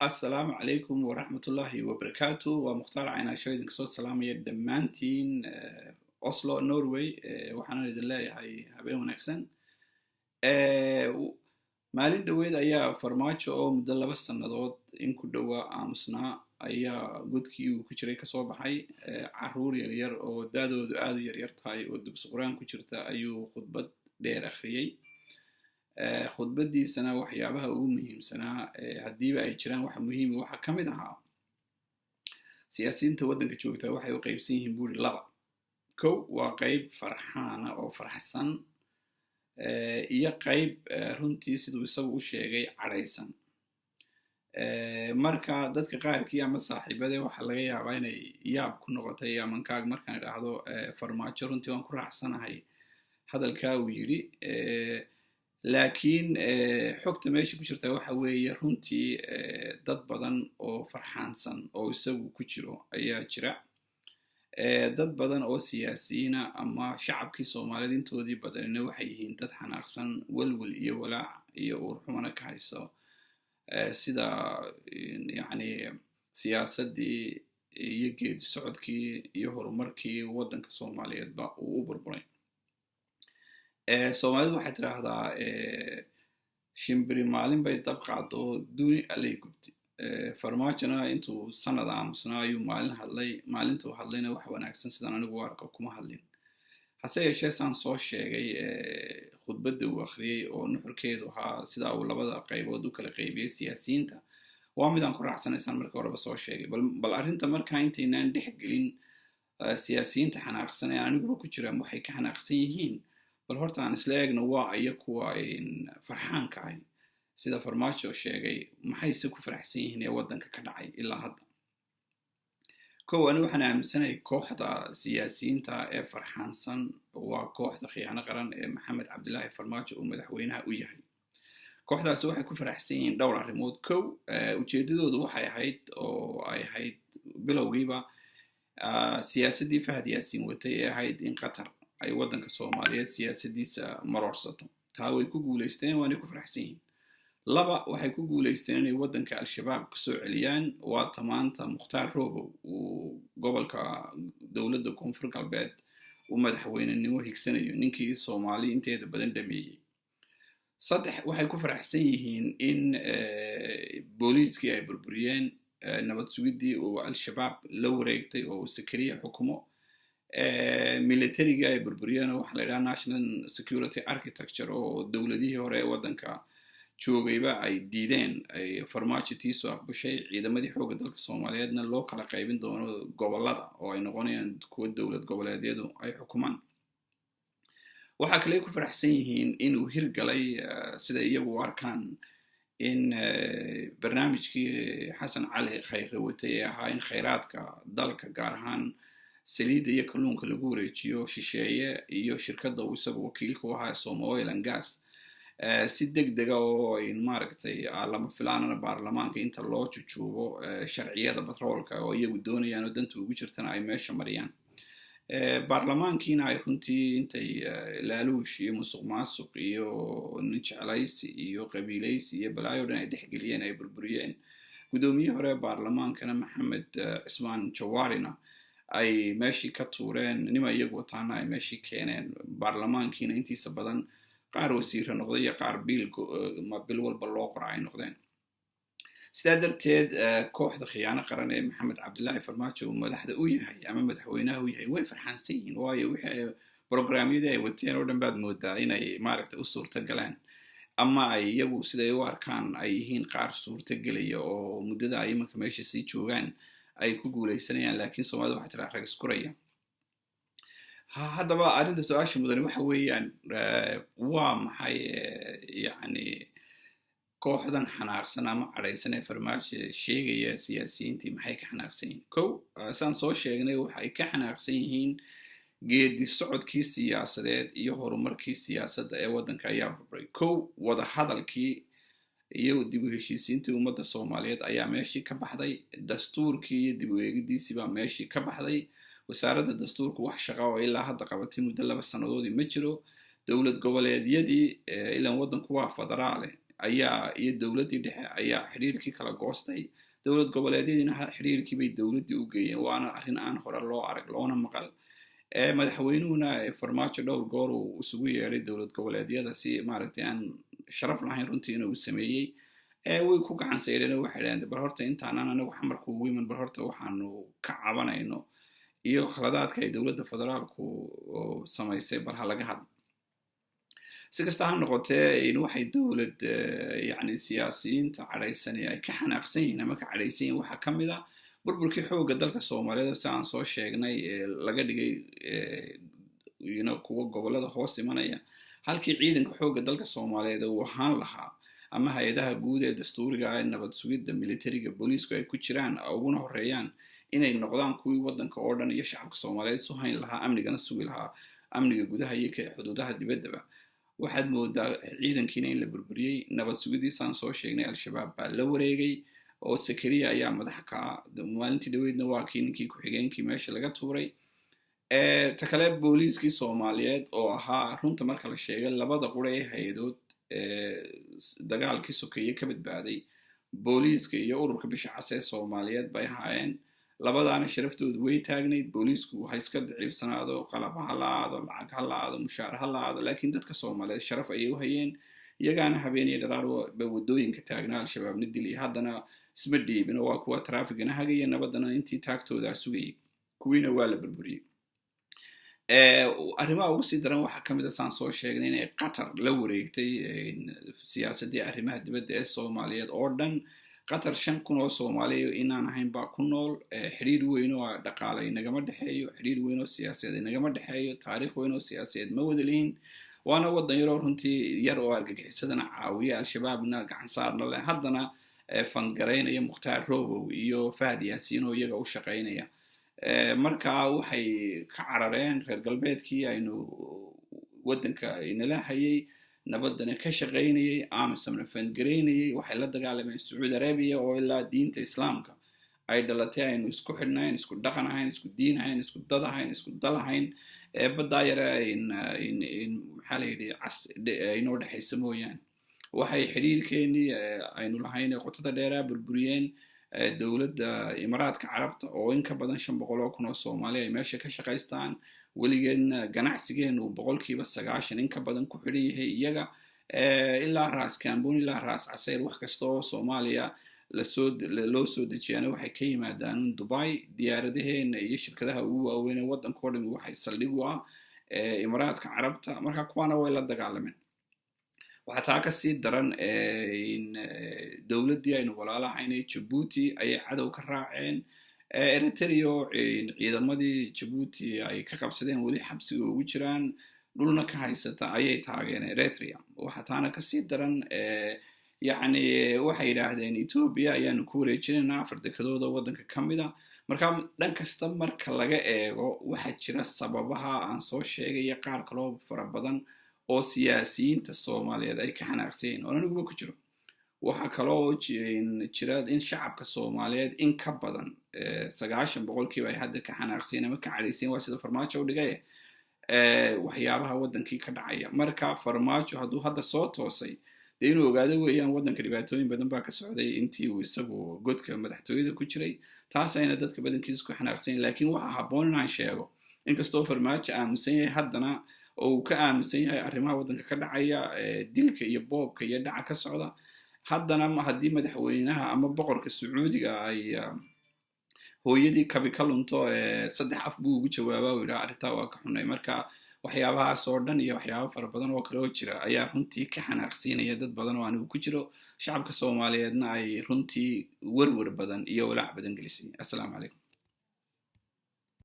السلام عليكم ورحمة الله وبركاته ومختار عينا شويدك صوت سلامية دمانتين أوسلو نوروي وحنا لدى الله هاي هبين ونكسن maalin dhaweyd ayaa farmaajo oo muddo 2 sannadood in ku dhawaa aamusnaa ayaa godkii uu ku jiray kasoo baxay caruur yar yar oo daadoodu aad u yar yar tahay oo dugsi quraan ku jirta ayuu khudbad dheer akhriyay khudbadiisana waxyaabaha ugu muhiimsanaa hadiiba ay jiraan waxa muhiim waxa kamid ahaa siyaasiyiinta waddanka joogta waxay u qaybsan yihiin buuri laba kow waa qayb farxaana oo farxsan iyo qayb runtii siduu isagu u sheegay cadhaysan marka dadka qaarkii ama saaxiibade waxa laga yaabaa inay yaab ku noqotay amankaag markaan idhaahdo farmaajo runtii waan ku raacsanahay hadalkaa uu yidhi laakiin xogta meesha ku jirta waxa weeye runtii dad badan oo farxaansan oo isagu ku jiro ayaa jira dad badan oo siyaasiyiina ama shacabkii Soomaaliyeed intoodii badanina waxay yihiin dad xanaaqsan walwal iyo walaac iyo urxumana ka hayso sida yani siyaasadii iyo geedi socodkii iyo horumarkii waddanka Soomaaliyeed ba uu u burburay Soomaalidu waxay tiraahdaa shimbiri maalin bay dab qaado duuni alay gubti farmaajona intuu sanad aamusnaa ayuu maalintuu hadlayna wax wanaagsan sidaan anigu arko kuma hadlin hase yeeshee saan soo sheegay khudbadda uu akhriyay oo nuxurkeedu ahaa sida uu labada qaybood u kala qaybiyay siyaasiyiinta waa midaan ku raacsanaysaan marka horeba soo sheegay bal arrinta markaa intaynaan dhex gelin siyaasiyiinta xanaaqsan ee aniguba ku jiraan waxay ka xanaaqsan yihiin bal horta aan isla eegno waa aya kuwa farxaanka ahay sida farmaajo sheegay maxay si ku faraxsan yihiin ee waddanka ka dhacay ilaa hadda kow anigu waxaan aaminsanahay kooxda siyaasiyiinta ee farxaansan waa kooxda khiyaano qaran ee maxamed cabdilaahi farmaajo uu madaxweynaha u yahay kooxdaasi waxay ku faraxsan yihiin dhowr arrimood kow ujeedadoodu waxay ahayd oo ay ahayd bilowgiiba siyaasadii Fahad Yaasiin watay ee ahayd in Qatar ay waddanka Soomaaliyeed siyaasadiisa marorsato taa way ku guuleysteen waana ku faraxsan yihiin laba waxay ku guuleysteen inay waddanka al-shabaab ku soo celiyaan waa tamaanta Mukhtaar Roobow uu gobolka dawladda Koonfur Galbeed uu madaxweynenimo higsanayo ninkii Soomaali inteeda badan dhameeyay saddex waxay ku faraxsan yihiin in booliiskii ay burburiyeen nabad sugidii oo al-shabaab la wareegtay oo Sakariya xukumo militariga ay burburiyeen waxa la yiraahdaa National Security Architecture oo dawladihii hore ee waddanka joogayba ay diideen ay farmaajo tiiso aqbashay ciidamadii xoogga dalka Soomaaliyeedna loo kala qaybin doono gobolada oo ay noqonayaan kuwa dawlad goboleedyadu ay xukumaan waxa kale ku faraxsan yihiin inuu hirgalay sida iyagu arkaan in barnaamijkii Xasan Cali Khayre watay ahaa in khayraadka dalka gaar ahaan saliidda iyo kalluunka lagu wareejiyo shisheeye iyo shirkadda uu isagu wakiilka u ahaa Soomaali Oil and Gas si degdeg ah oo in maaragtay lama filaanana baarlamaanka inta loo jujuubo sharciyada batroolka oo iyagu doonayaan oo danta ugu jirtana ay meesha mariyaan baarlamaankiina ay runtii intay laaluush iyo musuqmaasuq iyo jeclaysi iyo qabiilaysi iyo balaayo dhan ay dhexgeliyeen ay burburiyeen gudoomiyihii hore baarlamaankana Maxamed Cismaan Jawaarina ay meeshii ka tuureen nima iyagu wataana ay meeshii keeneen baarlamaankiina intiisa badan qaar wasiir noqday iyo qaar bil walba loo qoray noqdeen sidaa darteed kooxda khiyaano qaran ee maxamed cabdilaahi farmaajo madaxda u yahay ama madaxweynaha u yahay way farxansan yihiin waayo wixii programyada ay wateen oo dhan baad moodaa inay maaragtay u suurta galaan ama ay iyagu siday u arkaan ay yihiin qaar suurta galaya oo muddada ay imanka meesha sii joogaan ay ku guuleysanayaan laakiin Soomaalida waxa tiraa rag iskuraya haddaba arrinta su'aasha mudan waxa weeyaan waa maxay yani kooxdan xanaaqsan ama cadhaysan ee farmaajo sheegaya siyaasiyiintii maxay ka xanaaqsan yihiin kow saan soo sheegnay waxay ka xanaaqsan yihiin geedi socodkii siyaasadeed iyo horumarkii siyaasadda ee waddanka ayaa burburay kow wada hadalkii iyo dib u heshiisiintii ummadda Soomaaliyeed ayaa meeshii ka baxday dastuurkii iyo dib u eegidiisii baa meeshii ka baxday wasaaradda dastuurku wax shaqo oo ilaa hadda qabatay muddo 2 sanadood ma jiro dawlad goboleedyadii ilaan waddanku waa federaale ayaa iyo dowladdii dhexe ayaa xidhiirkii kala goostay dowlad goboleedyadiina xidhiirkii bay dowladdii u geeyeen waana arrin aan hore loo arag loona maqal madaxweynuhuna farmaajo dhowr goor uu isugu yeedhay dowlad goboleedyada si maaragtay aan sharaf lahayn runtii inuu sameeyey way ku gacan saydheen waxay dhaheen bal horta intaanan anagu xamarku ugu iman bal horta waxaanu ka cabanayno iyo khaladaadka ay dowladda federaalku samaysay bal ha laga hadlo si kasta ha noqotee waxay dowlad yani siyaasiyiinta cadhaysan ay ka xanaaqsan yihiin ama ka cadhaysan yihiin waxaa ka mid a burburkii xoogga dalka soomaaliyeed si aan soo sheegnay laga dhigay kuwa gobollada hoos imanaya halkii ciidanka xoogga dalka soomaaliyeed uu ahaan lahaa ama hay-adaha guud ee dastuuriga ah nabad sugidda militariga booliisku ay ku jiraan uguna horeeyaan inay noqdaan kuwii waddanka oo dhan iyo shacabka soomaaliyeed su hayn lahaa amnigana sugi lahaa amniga gudaha iyo xuduudaha dibaddaba waxaad moodaa ciidankiina in la burburiyey nabad sugidiisaan soo sheegnay al-shabaab baa la wareegay oo sakariya ayaa madax ka ah maalintii dhaweydna waa kii ninkii ku-xigeenkii meesha laga tuuray ta kale booliiskii soomaaliyeed oo ahaa runta marka la sheegay labada qura ee hay-adood dagaalkii sokeeye ka badbaaday booliiska iyo ururka bisha cas ee soomaaliyeed bay ahaayeen labadaana sharaftoodu way taagnayd booliisku ha iska daciibsanaado qalab ha la aado lacag ha la aado mushaar ha la aado laakiin dadka soomaaliyeed sharaf ayay u hayeen iyagaana habeeniyo dharaar ba wadooyinka taagnaa al-shabaabna dilay haddana isma dhiibin oo waa kuwa traafigana hagaya nabadana intii taagtoodaa sugayay kuwiina waa la burburiyey arrimaha ugu sii daran waxaa ka mid a saan soo sheegnay inay qatar la wareegtay siyaasaddii arrimaha dibadda ee soomaaliyeed oo dhan qatar 5,000 oo soomaaliya inaan ahayn baa ku nool xiriir weyn oo dhaqaale inagama dhexeeyo xiriir weyn oo siyaasadeed inagama dhexeeyo taariikh weyn oo siyaasadeed ma wada lihin waana waddan yaroo runtii yar oo argagixisadana caawiya al-shabaabna gacan saarna leh haddana fangaraynaya mukhtaar robow iyo fahad yaasiin oo iyaga u shaqaynaya markaa waxay ka carareen reer galbeedkii aynu waddanka inala hayay nabadana ka shaqaynayay amisamna fangaraynayay waxay la dagaalameen sacuudi arabiya oo ilaa diinta islaamka ay dhalatay aynu isku xidhnayn isku dhaqan ahayn isku diin ahayn isku dad ahayn isku dal ahayn baddaa yare maxaa la yidhi aynoo dhexaysa mooyaane waxay xidhiirkeenii aynu lahayn qotada dheeraa burburiyeen dowladda imaaraadka carabta oo in ka badan 500,000 oo soomaali ay meesha ka shaqaystaan weligeedna ganacsigeenu 90% in ka badan ku xidhan yahay iyaga ilaa raas kaambon ilaa raas casayr wax kasta oo soomaaliya loo soo dejiyaana waxay ka yimaadaan dubai diyaaradaheena iyo shirkadaha ugu waaweyn ee waddankao dhan waxay saldhig u ah imaaraadka carabta marka kuwaana way la dagaalameen waxaa taa ka sii daran dowladdii aynu walaalahaynay jabuuti ayay cadow ka raaceen eritrea ciidamadii jabuuti ay ka qabsadeen weli xabsiga ugu jiraan dhulna ka haysata ayay taageen eritrea waxaa taana kasii daran yacni waxay yidhaahdeen ethiopia ayaanu ku wareejinaynaa 4 dekedood oo waddanka ka mid a marka dhan kasta marka laga eego waxaa jira sababaha aan soo sheegaya qaar kaloo fara badan oo siyaasiyiinta soomaaliyeed ay ka xanaaqsayeen oo aniguba ku jiro waxaa kaloo jira in shacabka soomaaliyeed in ka badan 90% ay hadda ka xanaaqsayeen ama ka cadhaysayeen waa sida farmaajo u dhigay waxyaabaha waddankii ka dhacaya marka farmaajo hadduu hadda soo toosay dee inuu ogaado weeyaan waddanka dhibaatooyin badan baa ka socday intii uu isagu godka madaxtooyada ku jiray taas ayna dadka badankiisa ku xanaaqsanayn laakiin waxaa habboon inaan sheego inkastoo farmaajo aaminsan yahay haddana oo uu ka aaminsan yahay arrimaha waddanka ka dhacaya dilka iyo boobka iyo dhaca ka socda haddana haddii madaxweynaha ama boqorka sacuudiga ay hooyadii kabi ka lunto 3 af buu ugu jawaabaa uu yidhaha arrintaa waa ka xunay marka waxyaabahaas oo dhan iyo waxyaabo fara badan oo kale oo jira ayaa runtii ka xanaaqsiinaya dad badan oo anigu ku jiro shacabka soomaaliyeedna ay runtii werwer badan iyo walaac badan gelisay assalaamu calaykum